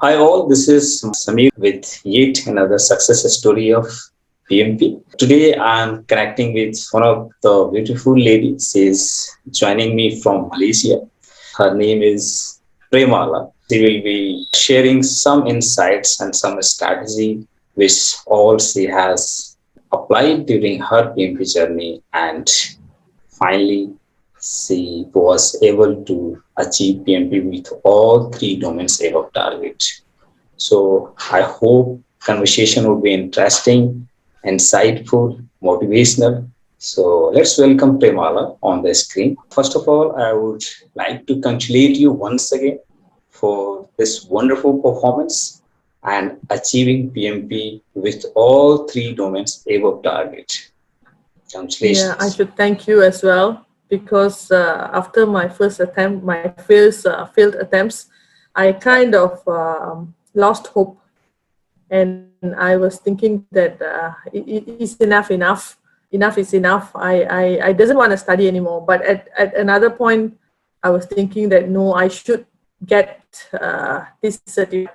Hi all, this is Samir with yet another success story of PMP. Today I'm connecting with one of the beautiful ladies. She's joining me from Malaysia. Her name is Premala. She will be sharing some insights and some strategy which all she has applied during her PMP journey, and finally she was able to achieve PMP with all three domains above target. So I hope conversation will be interesting, insightful, motivational. So let's welcome Premala on the screen. First of all, I would like to congratulate you once again for this wonderful performance and achieving PMP with all three domains above target. Yeah, I Congratulations. should thank you as well because after my first attempt, my failed attempts, I kind of lost hope, and I was thinking that it is enough is enough. I doesn't want to study anymore. But at another point, I was thinking that no, I should get this certificate.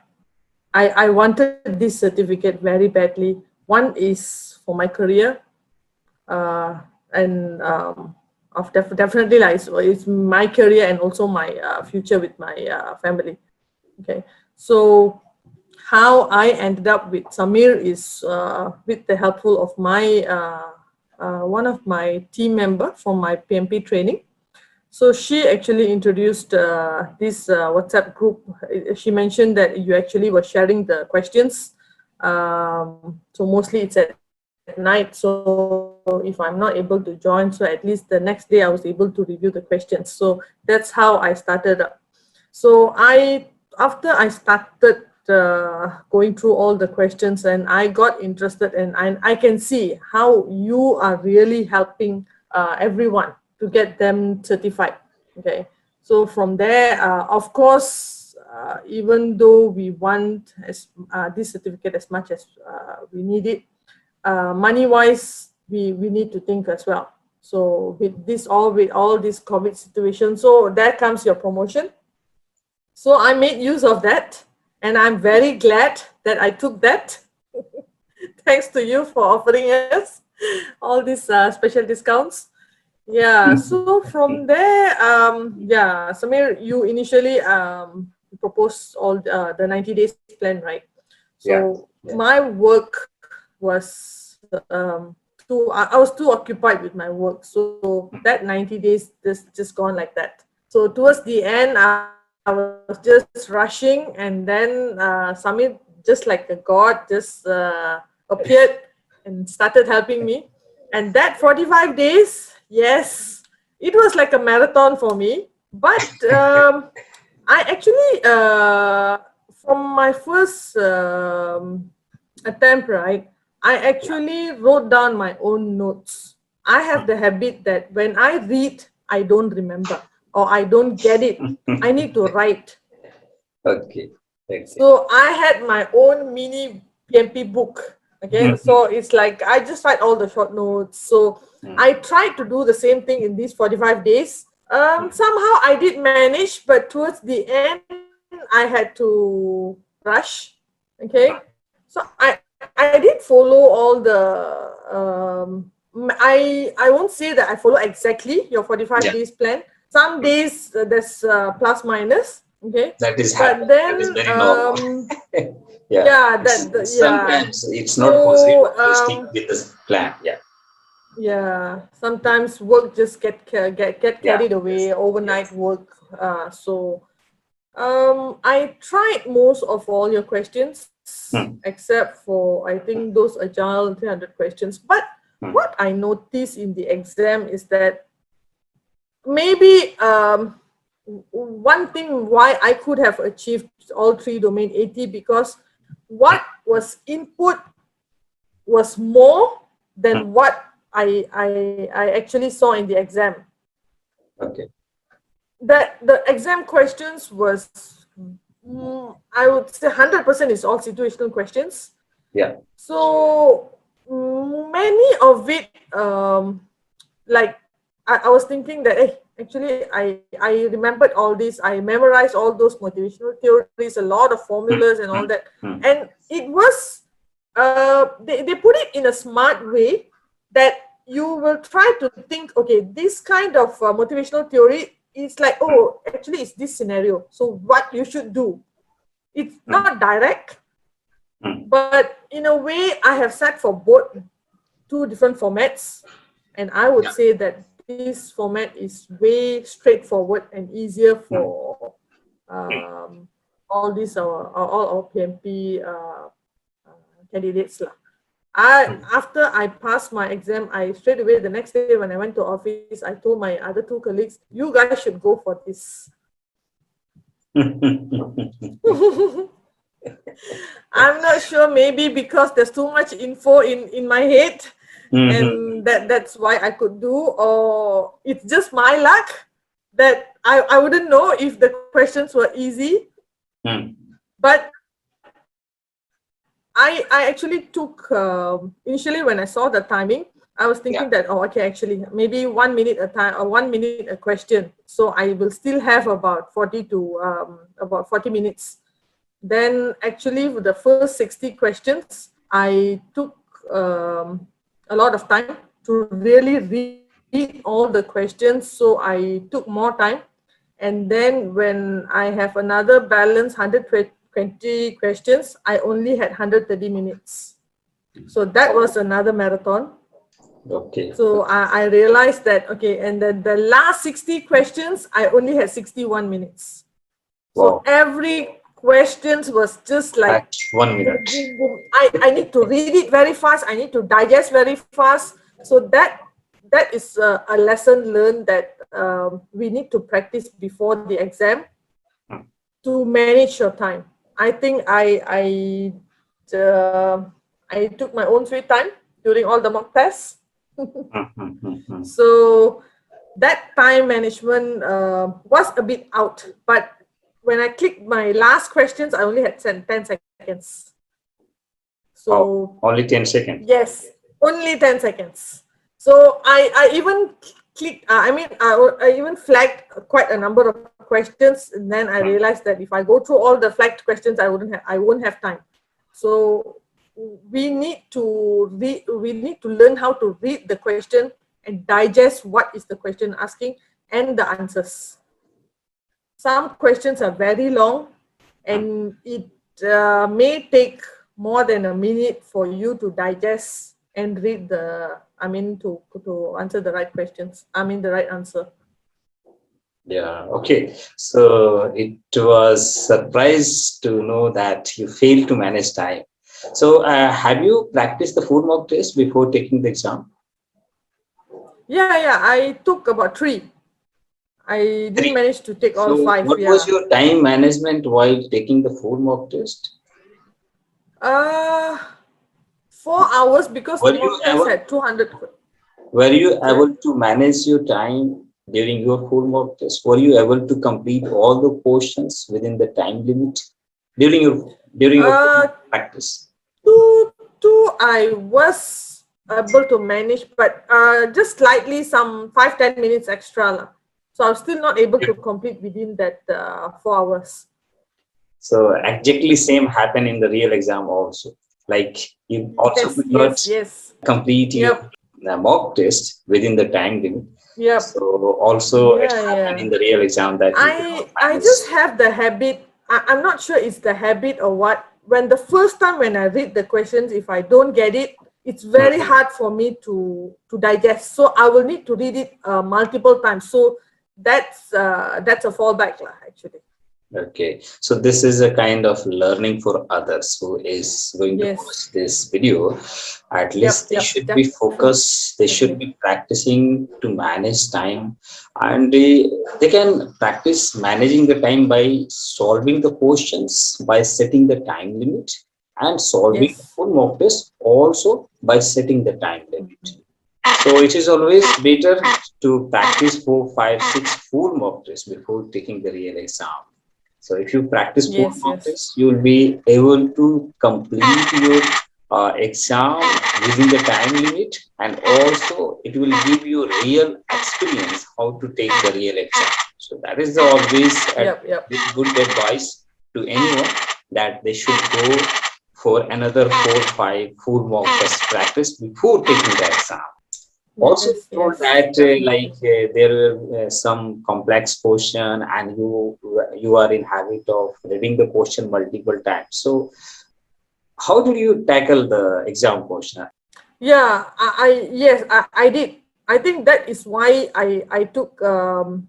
I wanted this certificate very badly. One is for my career, uh, and definitely like it's my career and also my future with my family. Okay, so how I ended up with Samir is with the helpful of my one of my team member from my PMP training. So she actually introduced this WhatsApp group. She mentioned that you actually were sharing the questions. So mostly it's at night. So if I'm not able to join, so at least the next day I was able to review the questions. So that's how I started up. So after I started going through all the questions, and I got interested, and I can see how you are really helping everyone to get them certified. Okay, so from there, of course, even though we want this certificate as much as we need it, money wise, we need to think as well. So with all this COVID situation, so there comes your promotion. So I made use of that, and I'm very glad that I took that. Thanks to you for offering us all these special discounts. Yeah. So from there, yeah, Samir, you initially proposed all the 90 days plan, right? Yeah. So Yeah. my work was I was too occupied with my work. So that 90 days just gone like that. So towards the end, I was just rushing, and then Samir, just like a god, just appeared and started helping me. And that 45 days, yes, it was like a marathon for me. But I actually, from my first attempt, right, I Yeah. actually wrote down my own notes. I have the habit that when I read, I don't remember or I don't get it. I need to write. Okay. Okay. So I had my own mini PMP book. Okay, so it's like I just write all the short notes. So I tried to do the same thing in these 45 days. Somehow I did manage, but towards the end, I had to rush. Okay, so I did follow all the. I won't say that I follow exactly your 45 Yeah. days plan. Some days there's plus minus. Okay, That is but happen. That is then very normal. Yeah. yeah, yeah. Sometimes it's not So possible to stick with the plan. Yeah. yeah, sometimes work just get Yeah. carried away, Yes. overnight Yes. work. So I tried most of all your questions Hmm. except for I think those agile 300 questions. But Hmm. what I noticed in the exam is that maybe one thing why I could have achieved all three domain 80 because what was input was more Hmm. than what I actually saw in the exam. Okay. That the exam questions was I would say 100% is all situational questions. Yeah. So many of it like I was thinking that hey, Actually, I remembered all this. I memorized all those motivational theories, a lot of mm, formulas and all mm, that. mm, And it was, they put it in a smart way that you will try to think, okay, this kind of motivational theory is like, mm, oh, actually, it's this scenario. So what you should do. It's mm, not direct, mm. but in a way, I have sat for both two different formats, and I would Yeah. say that this format is way straightforward and easier Mm, for mm, all these all our PMP candidates lah. I mm. after I passed my exam, I straight away the next day when I went to office, I told my other two colleagues, "You guys should go for this." I'm not sure, maybe because there's too much info in my head, Mhm. and that's why I could do, or it's just my luck that I wouldn't know if the questions were easy. Mm, But I actually took, initially when I saw the timing, I was yeah. thinking that, oh, okay, actually maybe 1 minute a time or 1 minute a question, so I will still have about 40 minutes. Then actually with the first 60 questions, I took a lot of time to really read all the questions. So I took more time. And then when I have another balance 120 questions, I only had 130 minutes. So that was another marathon. Okay. So I realized that, okay, and then the last 60 questions, I only had 61 minutes. So Wow. every questions was just like At 1 minute. boom, boom, boom. I need to read it very fast. I need to digest very fast. So that is a lesson learned that we need to practice before the exam Mm, to manage your time. I think uh, I took my own sweet time during all the mock tests. mm, mm, mm, mm. So that time management was a bit out. But when I clicked my last questions, I only had 10 seconds. Wow. So Only 10 seconds. yes, only 10 seconds. So I even clicked, I even flagged quite a number of questions. And then I Mm, realized that if I go through all the flagged questions, I won't have time. So we need to learn how to read the question and digest what is the question asking and the answers. Some questions are very long, mm. and it may take more than a minute for you to digest and read to answer the right questions. The right answer. Yeah. Okay. So it was surprise to know that you failed to manage time. So have you practiced the four mock test before taking the exam? Yeah, I took about three. I didn't Three. manage to take all So five. what was Yeah. your time management while taking the four mock test? Uh, 4 hours because the Were you mock test able had 200. Were you Sorry. able to manage your time during your full mock test? Were you able to complete all the questions within the time limit during your full Uh, mock practice? two I was able to manage, but just slightly some 5-10 minutes extra lah. So I was still not able to complete within that 4 hours. So exactly same happened in the real exam also. Like you also Yes, could not yes, yes. complete your Yep, mock test within the time limit. yep. So also it Yeah, happened yeah. in the real exam that you could not I manage. just have the habit. I'm not sure it's the habit or what. When the first time when I read the questions, if I don't get it, it's very Mhm. hard for me to digest. So I will need to read it multiple times. So that's a fallback lah, actually. Okay, so this is a kind of learning for others who is going to watch Yes. this video. At least Yep. they Yep. should be focused, they should Definitely. be practicing to manage time, and they can practice managing the time by solving the questions, by setting the time limit, and solving the Yes. full mock test also by setting the time limit. So it is always better to practice 4, 5, 6 full mock tests before taking the real exam. So if you practice full Yes. mock Yes. tests, you will be able to complete your exam within the time limit, and also it will give you real experience how to take the real exam. So that is the always a Yep, yep. good advice to anyone, that they should go for another 4 5 full mock test practice before taking the exam. Also, you Yes, told yes, that definitely. there were some complex question, and you are in habit of reading the question multiple times. So how did you tackle the exam question? Yeah, yes, I did. I think that is why I took a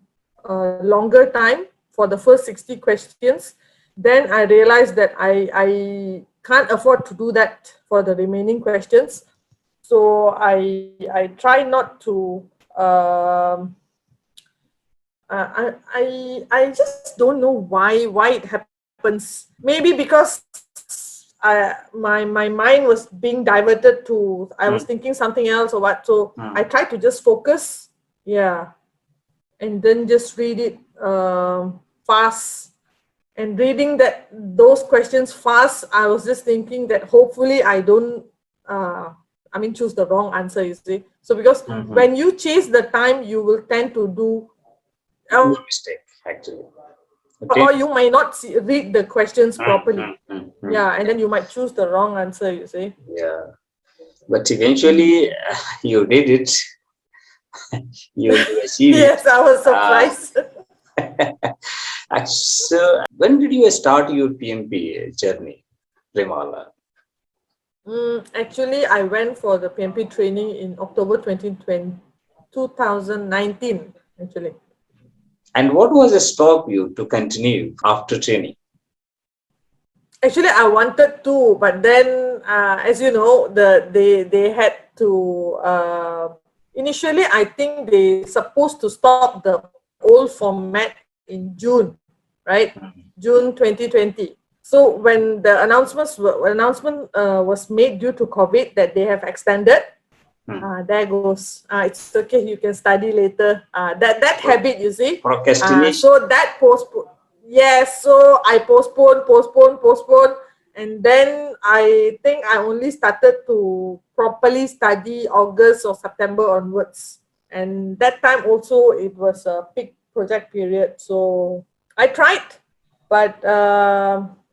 longer time for the first 60 questions. Then I realized that I can't afford to do that for the remaining questions. So I try not to I just don't know why it happens. Maybe because my mind was being diverted to, I was Hmm, thinking something else or what. So I hmm. tried to just focus, yeah, and then just read it fast. And reading those questions fast, I was just thinking that hopefully I don't choose the wrong answer, you see. So because Hmm. when you chase the time, you will tend to do, Do or a mistake, actually. or Okay. you might not read the questions Hmm, properly. hmm, hmm, hmm. Yeah, and then you might choose the wrong answer, you see. Yeah, but eventually Mm. you did it. You achieved it. Yes, I was Uh, surprised. so, when did you start your PMP journey, Premala? Actually, I went for the PMP training in October 2020, 2019, actually. And what was the stop you to continue after training? Actually, I wanted to, but then, as you know, they had to. Initially, I think they supposed to stop the old format in June, right? June 2020. So when the announcement was made due to COVID that they have extended, Hmm. there goes. It's okay. You can study later. That Pro- habit, you see. Procrastination. So that postpone. Yes. So I postpone, and then I think I only started to properly study August or September onwards. And that time also it was a peak project period. So I tried, but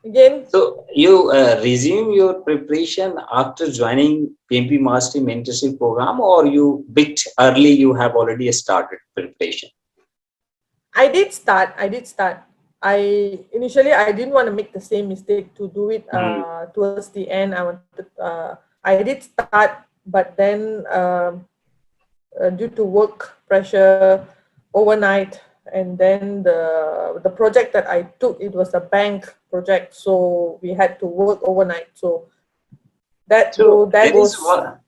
again, So you resume your preparation after joining PMP Mastery Mentorship Program, or you bit early? You have already started preparation. I did start. I initially I didn't want to make the same mistake to do it Hmm. towards the end. I did start, but then due to work pressure overnight, and then the project that I took, it was a bank project, so we had to work overnight. So So that there is goes. one.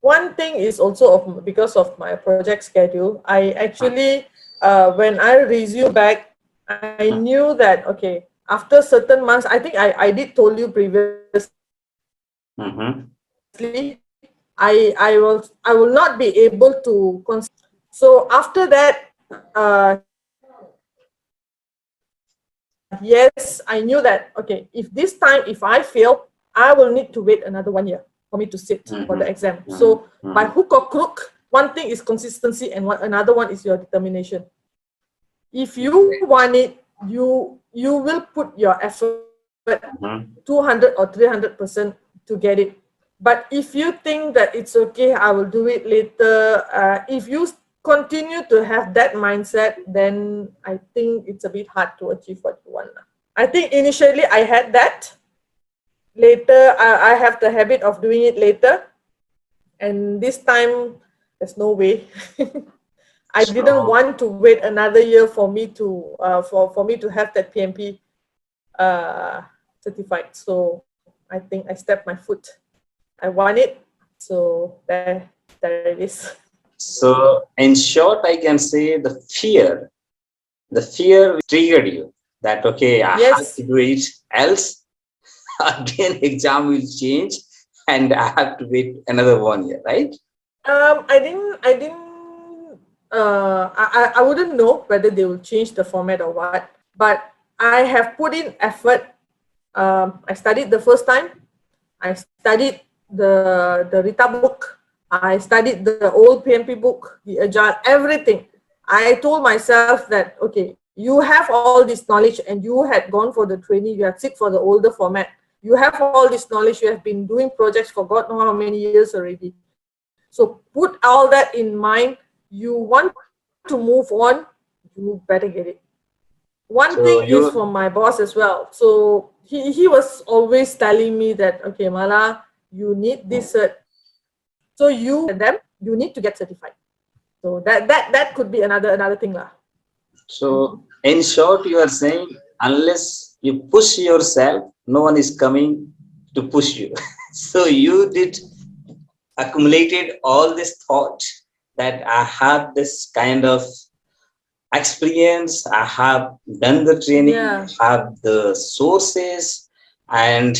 One thing is also because of my project schedule. I actually, when I resume back, I knew that okay, after certain months, I think I did told you previously, Mhm. I will not be able to so after that, yes, I knew that okay, if this time if I fail, I will need to wait another 1 year for me to sit for the Mhm. exam. Mhm. So by Mhm. hook or crook, one thing is consistency, and another one is your determination. If you want it, you will put your effort Mhm. 200 or 300% to get it. But if you think that it's okay, I will do it later, if you continue to have that mindset, then I think it's a bit hard to achieve what you want. I think initially I had that. Later, I have the habit of doing it later, and this time there's no way. I didn't So want to wait another year for me to for me to have that PMP uh, certified. So I think I stepped my foot. I want it. So there it is. so in short, I can say the fear which triggered you, that okay, I have to Yes. do it, else again exam will change and I have to wait another 1 year, right? I wouldn't know whether they will change the format or what, but I have put in effort. I studied the first time. I studied the Rita book. I studied the old PMP book, the Agile, everything. I told myself that, okay, you have all this knowledge and you had gone for the training, you had sit for the older format. You have all this knowledge, you have been doing projects for God know how many years already. So put all that in mind. You want to move on, you better get it. One thing is So from my you, boss as well. So he was always telling me that, okay, Mala, you need this cert. So you them, you need to get certified. So that could be another thing lah. so in short, you are saying unless you push yourself, no one is coming to push you. So you did accumulated all this thought that I have this kind of experience, I have done the training, Yeah. have the sources, and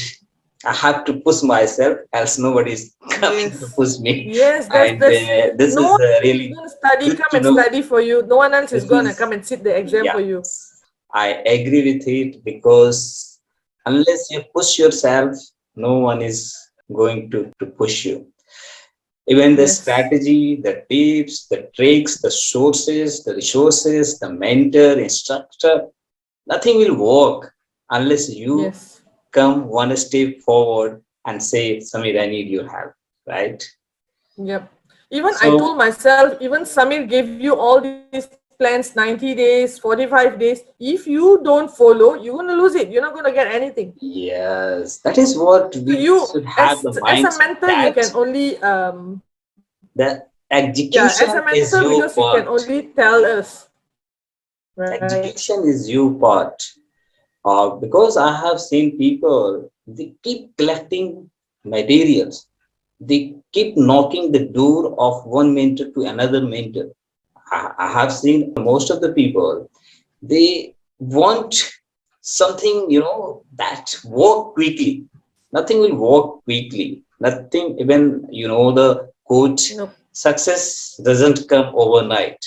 I have to push myself, else nobody is coming to Yes. push me. Yes, And that's this no is one else is really gonna study, good come to and know. study for you. No one else is This gonna come is, and sit the exam yeah, for you. I agree with it because unless you push yourself, no one is going to push you. Even the Yes. strategy, the tips, the tricks, the sources, the resources, the mentor, instructor, nothing will work unless you Yes. come one step forward and say, Samir, I need your help, right? Yep. Even I told So, myself, even Samir gave you all these plans, 90 days, 45 days. If you don't follow, you're gonna lose it. You're not gonna get anything. yes, that is what So we you, should have the as a mindset mentor, you that can only the yeah, as execution a is mentor, your because you can part. only tell us, right? Execution is your part. Because I have seen people, they keep collecting materials. They keep knocking the door of one mentor to another mentor. I have seen most of the people, they want something, that work quickly. Nothing will work quickly. Nothing, even, the quote, Nope. success doesn't come overnight.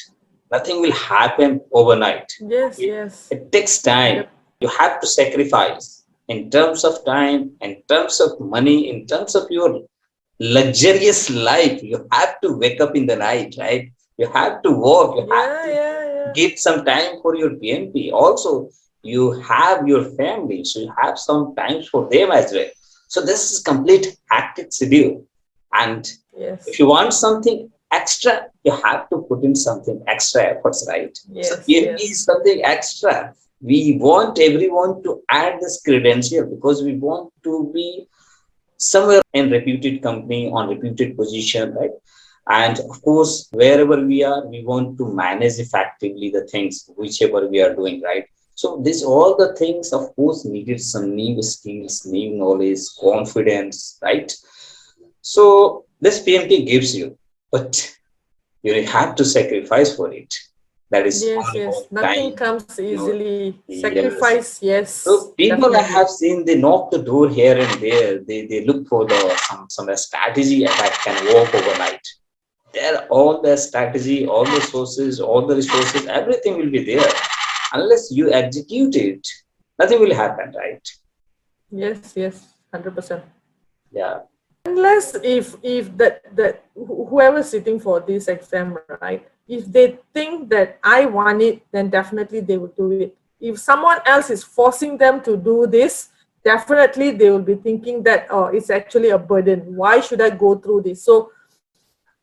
Nothing will happen overnight. Yes, It, yes. it takes time. Yep. You have to sacrifice in terms of time, in terms of money, in terms of your luxurious life. You have to wake up in the night, right? You have to work. You have Yeah, to yeah, yeah. give some time for your PMP. Also, you have your family, so you have some time for them as well. So this is complete hectic schedule. And if Yes. you want something extra, you have to put in something extra efforts, right? So Yes, PMP is yes. something extra. We want everyone to add this credential because we want to be somewhere in reputed company on reputed position, right? And of course, wherever we are, we want to manage effectively the things whichever we are doing, right? So this all the things, of course, needed some new skills, new knowledge, confidence, right? So this PMP gives you, but you have to sacrifice for it. That is Yes, all yes. about Nothing time. comes You know, easily. yes. Sacrifice, yes, So people I definitely. have seen, they knock the door here and there. They look for the some strategy that can work overnight. There, all the strategy, all the sources, all the resources, everything will be there. Unless you execute it, nothing will happen, right? Yes, yes, 100%. Yeah. Unless if that whoever's sitting for this exam, right, if they think that I want it, then definitely they will do it. If someone else is forcing them to do this, definitely they will be thinking that, oh, it's actually a burden, why should I go through this? So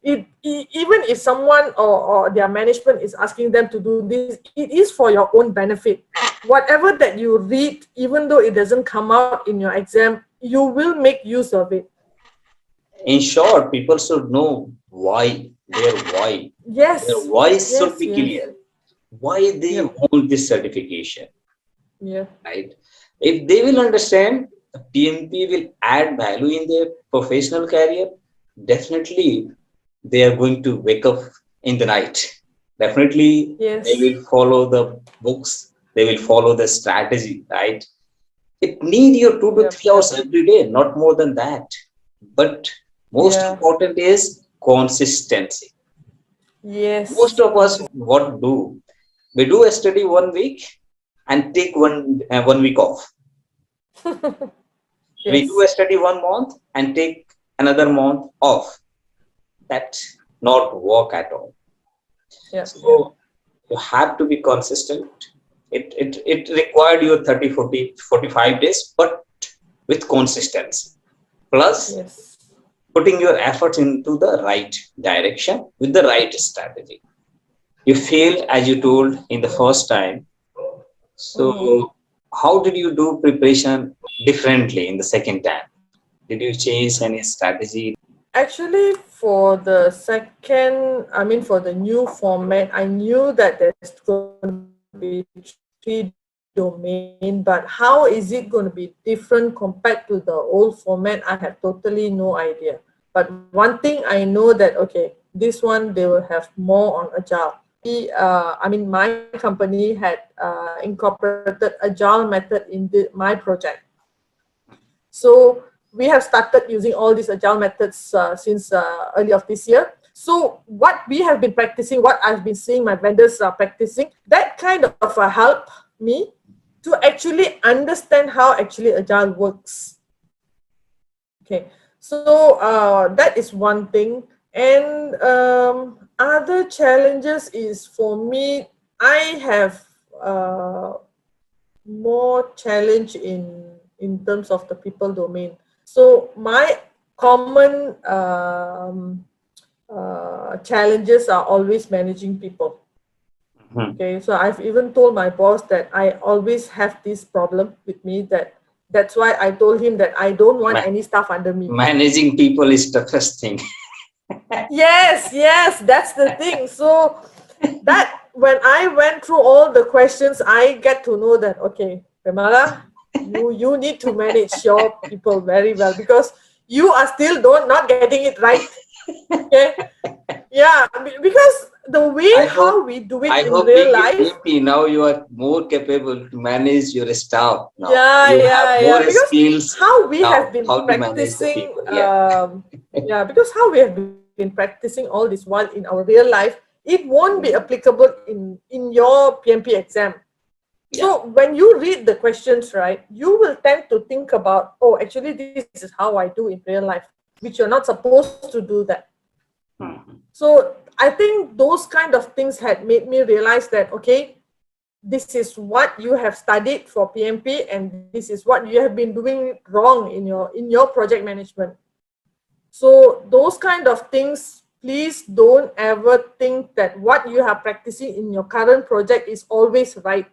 even if someone or their management is asking them to do this, it is for your own benefit. Whatever that you read, even though it doesn't come out in your exam, you will make use of it. In short, people should know why, their why. Their Yes, why should yes, be yes. clear. Why they Yep. want this certification, Yeah. right? If they will understand, PMP will add value in their professional career, definitely they are going to wake up in the night. Definitely they Yes. will follow the books, they will follow the strategy, right? It need your two to Yep. three Yep. hours every day, not more than that. But most Yeah. important is consistency. Most Yes. of us what do? We do a study 1 week and take one week off. We do Yes. a study 1 month and take another month off. That not work at all. Yep. Yep. So you have to be consistent. It required you 30, 40, 45 days, but with consistency. Plus, Yes. putting your efforts into the right direction with the right strategy. You failed, as you told in the first time. Mm-hmm. So, how did you do preparation differently in the second time? Did you change any strategy? Actually, for the second, I mean, for the new format, I knew that there's going to be three domain, but how is it going to be different compared to the old format? I have totally no idea. But one thing I know that, okay, this one they will have more on agile. I mean, my company had incorporated agile method in my project. So we have started using all these agile methods since early of this year. So what we have been practicing, what I've been seeing my vendors are practicing, that kind of help me to actually understand how actually agile works. Okay, so that is one thing. And other challenges is for me, I have more challenge in terms of the people domain. So my common challenges are always managing people. Mhm. Okay, so I've even told my boss that I always have this problem with me, that's why I told him that I don't want Ma- any staff under me. Managing people is toughest thing. Yes, yes, that's the thing. So that when I went through all the questions, I get to know that okay, Premala, you need to manage your people very well because you are still don't not getting it right. Okay, yeah, because the way I hope how we do it I in hope real being in life. PMP now you are more capable to manage your staff now. Yeah, You have yeah, yeah. more Because skills how we have now been how to manage the practicing, people. Yeah. yeah, because how we have been practicing all this while in our real life, it won't be applicable in your PMP exam. Yeah. So when you read the questions, right, you will tend to think about, oh, actually, this is how I do in real life, which you're not supposed to do that. Mhm. So I think those kind of things had made me realize that, okay, this is what you have studied for PMP and this is what you have been doing wrong in your project management. So those kind of things, please don't ever think that what you are practicing in your current project is always right.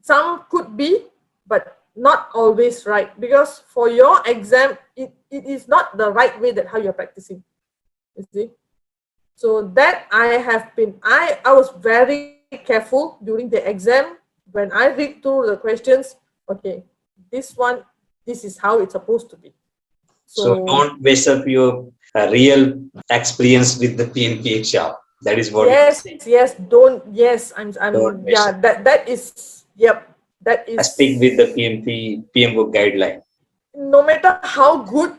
Some could be, but not always right, because for your exam it is not the right way that how you're practicing, you see. So that I was very careful during the exam. When I read through the questions, okay, this one, this is how it's supposed to be. So So don't waste up your real experience with the PMP exam. That is what you are yes, saying. yes, don't, yes, Don't waste yeah, up. that is, yep, that I speak with the is, PMP PMO guideline. no matter how good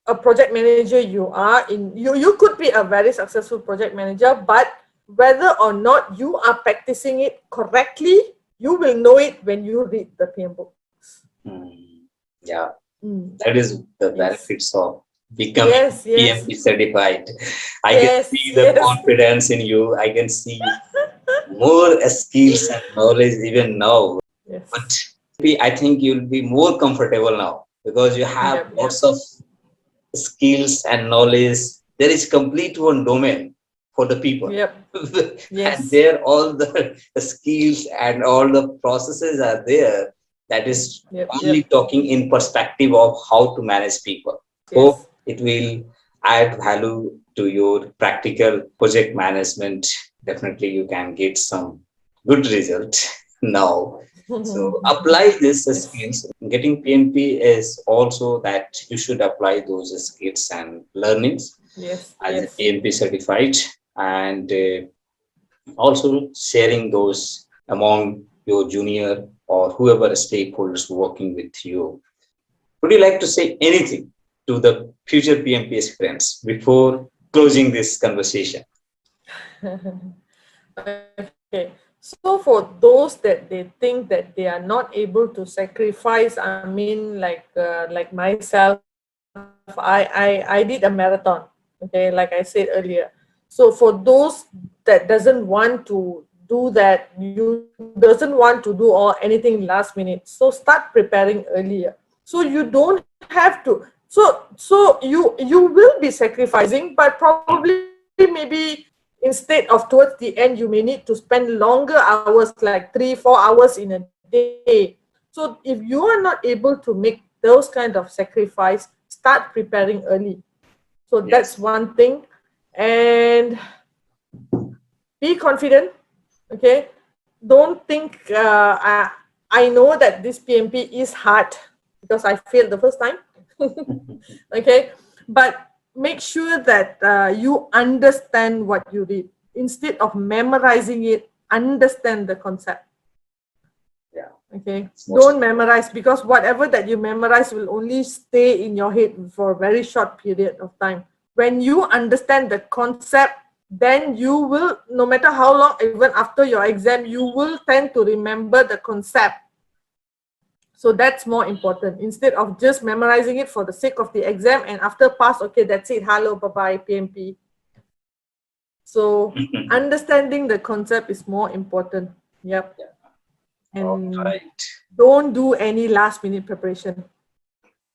a project manager you are in, you could be a very successful project manager, but whether or not you are practicing it correctly, you will know it when you read the PM books. Hmm. Yeah, Mm. that is the Yes, benefits of becoming yes, yes, PMP certified. I can yes, see the yes. confidence in you. I can see more skills and knowledge even now. But Yes, I think you'll be more comfortable now because you have yep, yep, lots of skills and knowledge. There is complete one domain for the people. yep, And yes, there all the skills and all the processes are there. That is yep, only yep, talking in perspective of how to manage people. Hope yes, it will add value to your practical project management. Definitely you can get some good result now. So apply these yes, skills. Getting PMP is also that you should apply those skills and learnings yes, as a yes. PMP certified, and also sharing those among your junior or whoever stakeholders working with you. Would you like to say anything to the future PMP aspirants before closing this conversation? Okay, so for those that they think that they are not able to sacrifice, I mean, like myself, I did a marathon, okay, like I said earlier. So for those that doesn't want to do that, you doesn't want to do all anything last minute, so start preparing earlier. So you don't have to. So you will be sacrificing, but probably maybe instead of towards the end, you may need to spend longer hours, like 3-4 hours in a day. So if you are not able to make those kind of sacrifice, start preparing early. So that's one thing. Yes. And be confident, okay? Don't think I know that this PMP is hard because I failed the first time. Okay, but make sure that you understand what you read. Instead of memorizing it, understand the concept. Yeah. Okay, It's most don't memorize, because whatever that you memorize will only stay in your head for a very short period of time. When you understand the concept, then you will, no matter how long, even after your exam, you will tend to remember the concept. So that's more important, instead of just memorizing it for the sake of the exam, and after pass, okay, that's it, hello, bye bye, PMP. So important. understanding the concept is more important. Yep. All And right. don't do any last minute preparation.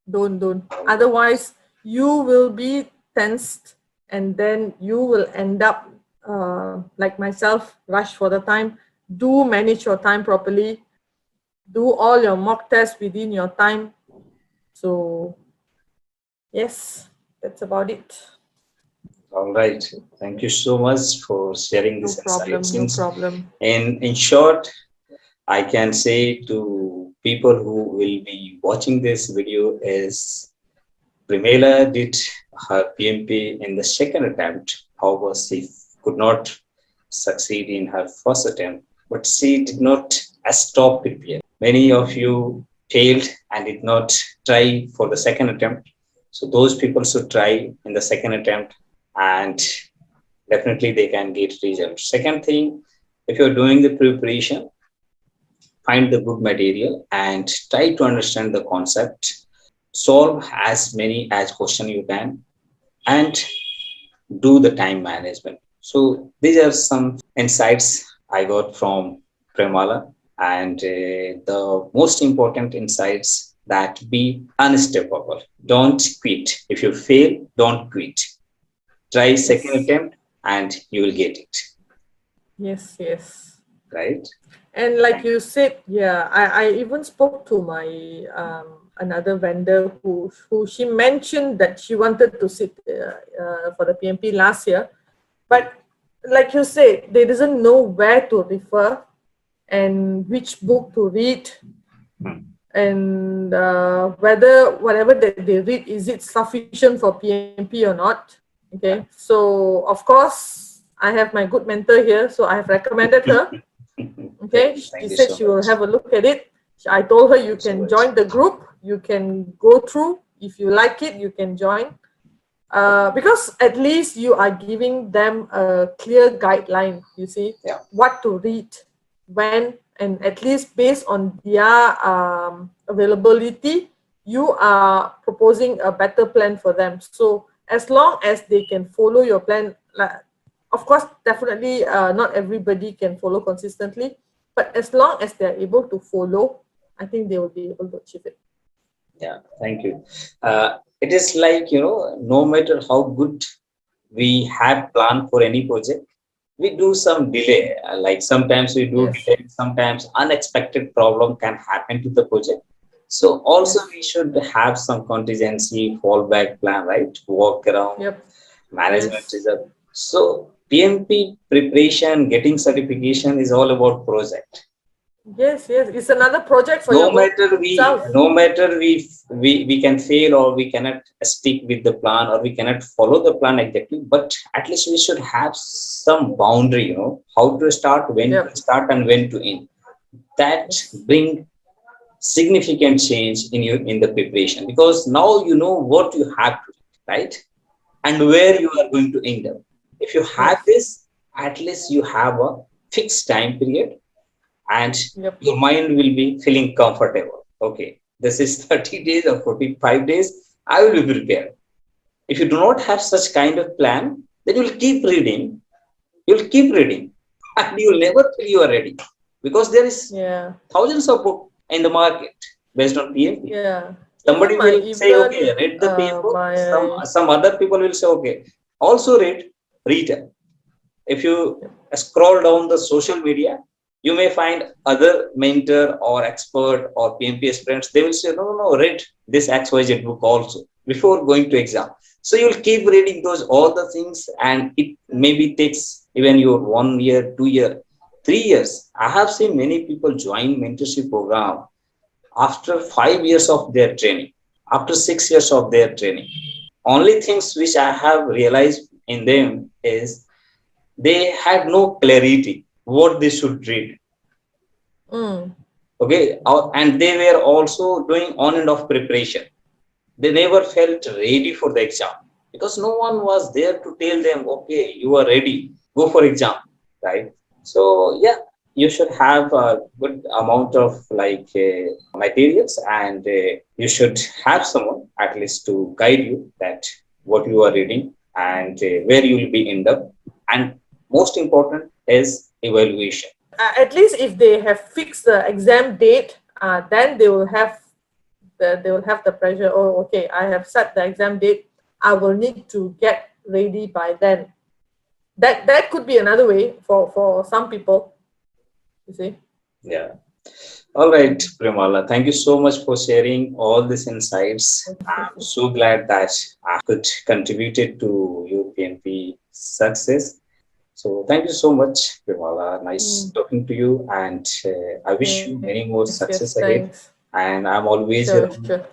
Don't. All right. Otherwise, you will be tensed, and then you will end up like myself, rush for the time. Do manage your time properly. Do all your mock tests within your time. So yes, that's about it. All right. Thank you so much for sharing No this insight. problem. No Since problem. in short, I can say to people who will be watching this video is Premala did her PMP in the second attempt. However, she could not succeed in her first attempt, but she did not stop preparing. Many of you failed and did not try for the second attempt. So those people should try in the second attempt, and definitely they can get results. Second thing, if you're doing the preparation, find the good material and try to understand the concept, solve as many as question you can, and do the time management. So these are some insights I got from Premala, and the most important insights that be unstoppable. Don't quit. If you fail, don't quit. Try second Yes. attempt and you will get it. Yes. Yes. Right? And like Thank you said, yeah, I even spoke to my another vendor who she mentioned that she wanted to sit for the PMP last year, but like you said, they doesn't know where to refer and which book to read, you. and whether whatever that they read, is it sufficient for PMP or not. Okay, Yeah. so of course I have my good mentor here, so I have recommended her. Okay, she Thank you said so she will much. have a look at it. I told her, you Thank you so can much. join the group, you can go through. If you like it, you can join. Because at least you are giving them a clear guideline, you see, Yeah. what to read, when, and at least based on their availability, you are proposing a better plan for them. So as long as they can follow your plan, like, of course, definitely not everybody can follow consistently, but as long as they're able to follow, I think they will be able to achieve it. Yeah. Thank you. It is like, no matter how good we had planned for any project, we do some delay. Like sometimes we do Yes, delay, sometimes unexpected problem can happen to the project. So also yes, we should have some contingency fallback plan, right? Work around yep, management yes. result. So PMP preparation, getting certification is all about project. Yes, yes. It's another project for no your own matter we self. no matter we can fail or we cannot stick with the plan or we cannot follow the plan exactly, but at least we should have some boundary, how to start, when to Yep. start, and when to end. That Yes. bring significant change in the preparation, because now you know what you have to do, right, and where you are going to end up. If you have Yes. this, at least you have a fixed time period, and Yep. your mind will be feeling comfortable. Okay, this is 30 days or 45 days. I will be prepared. If you do not have such kind of plan, then you will keep reading. You will keep reading, and you will never feel you are ready, because there is Yeah. thousands of books in the market based on PMP. Yeah. Somebody will say, okay, read the paper. My Some other people will say, okay, also read it. If you scroll down the social media, you may find other mentor or expert or PMP aspirants. They will say, no, no, no, read this XYZ book also before going to exam. So you'll keep reading those all the things, and it maybe takes even your 1 year, 2 year, 3 years. I have seen many people join mentorship program after 5 years of their training, after 6 years of their training. Only things which I have realized in them is they had no clarity what they should read. mm, Okay, and they were also doing on and off preparation. They never felt ready for the exam because no one was there to tell them, okay, you are ready, go for exam, right? So yeah, you should have a good amount of materials, and you should have someone at least to guide you that what you are reading and where you will be end up. And most important is evaluation. at least if they have fixed the exam date, then they will have the pressure. Oh, okay, I have set the exam date. I will need to get ready by then. That could be another way for some people. You see. Yeah. All right, Premala, thank you so much for sharing all these insights. I'm so glad that I could contribute to your PMP success. So thank you so much, Premala. Nice Mm, talking to you, and I wish you many more yes, yes, success ahead. thanks. And I'm always Sure, around. sure.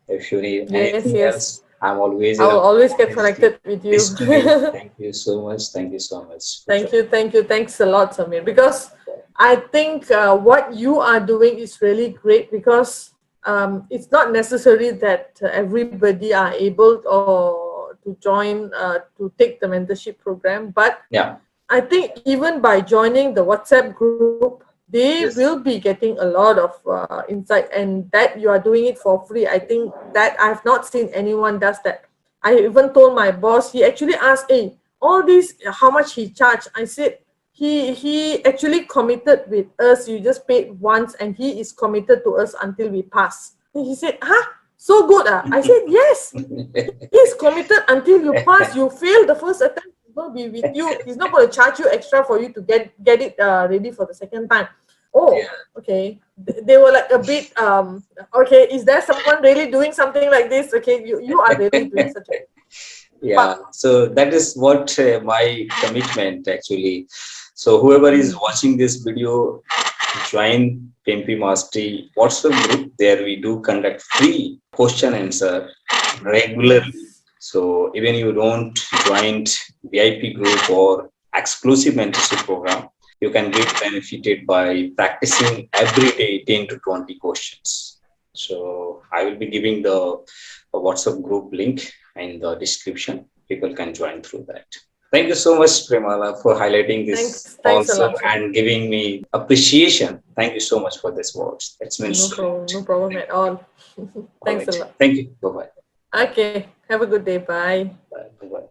If you need Yes, anything yes. else, I'm always I will around. always get Please to, connected with you. please to me. Thank you so much. Thank you so much for Thank joining. you, thank you, thanks a lot, Samir. Because I think what you are doing is really great, because it's not necessary that everybody are able or to join to take the mentorship program, but Yeah. I think even by joining the WhatsApp group, they will Yes. be getting a lot of insight, and that you are doing it for free. I think that I've not seen anyone does that. I even told my boss. He actually asked, "Hey, all these, how much he charged?" I said, "He actually committed with us. You just paid once, and he is committed to us until we pass." And he said, "Huh? So good, ah?" I said, "Yes. He's committed until you pass. You fail the first attempt, he's going to be with you. He's not going to charge you extra for you to get it ready for the second time." Yeah. Oh, okay. They were like a bit okay, is there someone really doing something like this? Okay, you are really doing such a Yeah, but so that is what my commitment actually. So whoever is mm, watching this video, join PMP Mastery WhatsApp group. There we do conduct free question answer regularly. yes. So even you don't join VIP group or exclusive mentorship program, you can get benefited by practicing every day 10 to 20 questions. So I will be giving the WhatsApp group link in the description. People can join through that. Thank you so much, Premala, for highlighting this Thanks a also lot, Samir. and giving me appreciation. Thank you so much for this words. That means No so much. problem, no problem Thank at all. you. All Thanks a right. lot. Thank you. Bye bye. Okay, have a good day. Bye. Bye bye.